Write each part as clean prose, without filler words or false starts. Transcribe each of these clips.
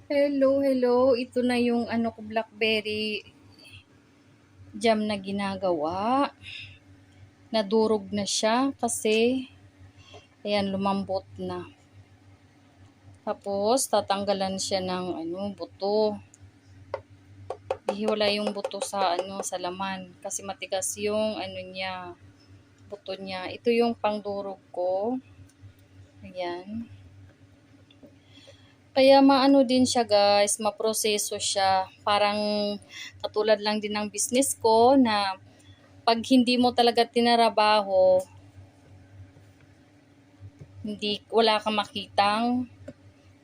Hello, hello. Ito na yung blackberry jam na ginagawa. Nadurog na siya kasi ayan lumambot na. Tapos tatanggalan siya ng buto. Ihiwala yung buto sa sa laman kasi matigas yung buto niya. Ito yung pangdurog ko. Ayan. Kaya maano din siya guys, maproseso siya. Parang katulad lang din ng business ko na pag hindi mo talaga tinarabaho, wala kang makitang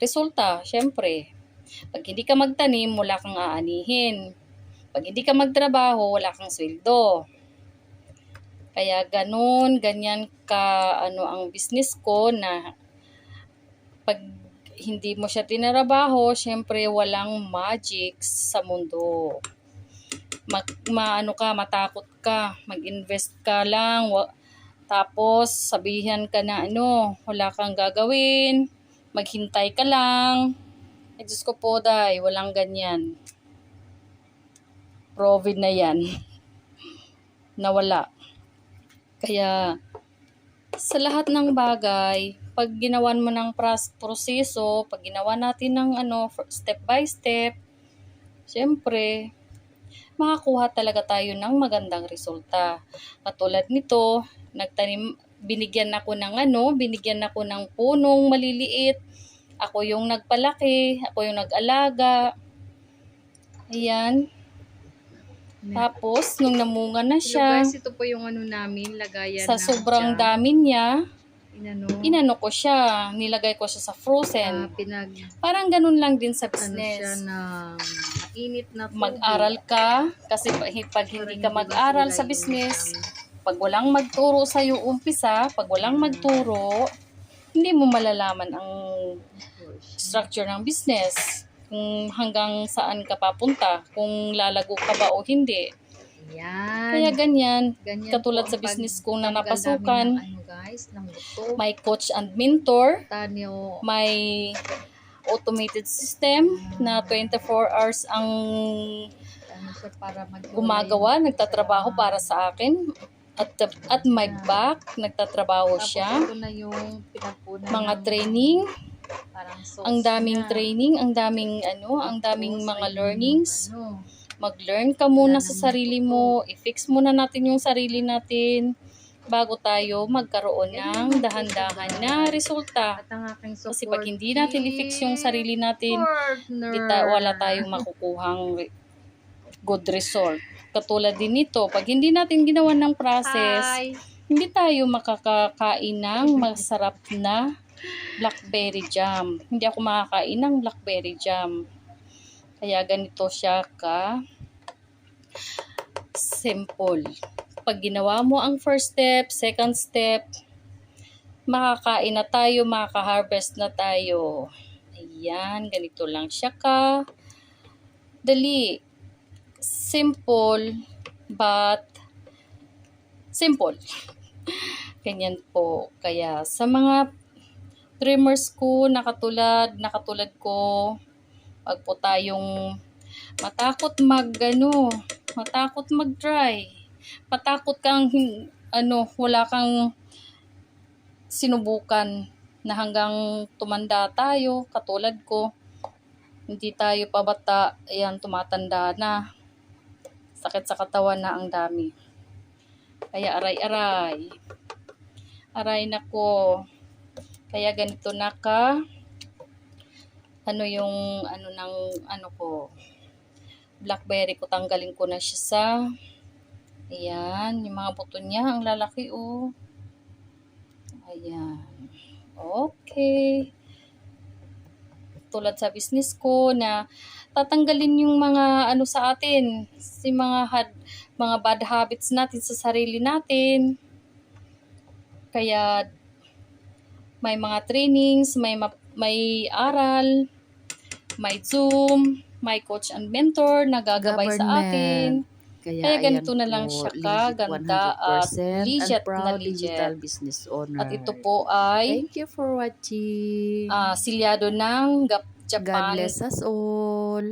resulta, syempre. Pag hindi ka magtanim, wala kang aanihin. Pag hindi ka magtrabaho, wala kang sweldo. Kaya ganyan ka ang business ko na pag hindi mo siya tinarabaho, syempre walang magic sa mundo. Matakot ka, mag-invest ka lang, tapos sabihan ka na wala kang gagawin, maghintay ka lang. Ay Diyos ko po day, walang ganyan. Proven na yan. Nawala. Kaya sa lahat ng bagay, pag ginawan mo ng proseso, pag ginawa natin ng step by step, syempre, makakuha talaga tayo ng magandang resulta. Katulad nito, binigyan ako ng punong maliliit. Ako yung nagpalaki, ako yung nag-alaga. Ayan. Tapos, nung namunga na siya, guys, ito po yung namin, lagayan sa sobrang dami niya, inano ko siya, nilagay ko siya sa frozen. Parang ganun lang din sa business. Siya ng mainit na tubig. Mag-aral ka, kasi pag hindi ka mag-aral sa business, pag walang magturo sa iyo umpisa, pag walang magturo, hindi mo malalaman ang structure ng business. Kung hanggang saan ka papunta, kung lalago ka ba o hindi. Yan. Kaya ganyan katulad sa business kong na napasukan, may coach and mentor, may automated system na 24 hours ang gumagawa, nagtatrabaho para sa akin. At my back, nagtatrabaho siya. Mga training, ang daming training, ang daming mga learnings. Mag-learn ka muna sa sarili mo, i-fix muna natin yung sarili natin bago tayo magkaroon ng dahan-dahan na resulta. Kasi pag hindi natin i-fix yung sarili natin, wala tayong makukuhang good result. Katulad din nito, pag hindi natin ginawa ng process, hindi tayo makakakain ng masarap na blackberry jam. Hindi ako makakain ng blackberry jam. Kaya ganito siya simple. Pag ginawa mo ang first step, second step, makakain na tayo, makaka-harvest na tayo. Ayan, ganito lang siya dali. Simple, but simple. Ganyan po. Kaya sa mga dreamers ko, nakatulad ko, wag po tayong matakot mag-try. Matakot kang wala kang sinubukan na hanggang tumanda tayo, katulad ko. Hindi tayo pabata, ayan, tumatanda na. Sakit sa katawan na ang dami. Kaya aray. Aray nako. Kaya ganito na blackberry ko, tanggalin ko na siya ayan, yung mga buto niya, ang lalaki ayan. Okay. Tulad sa business ko na tatanggalin yung mga sa atin, mga bad habits natin sa sarili natin. Kaya may mga trainings, may aral, may Zoom, may coach and mentor na gagabay sa atin. Kaya ganito na lang siya ganda at legit na digital business owner. At ito po ay thank you for watching. Silyado ng Japan. God bless us all.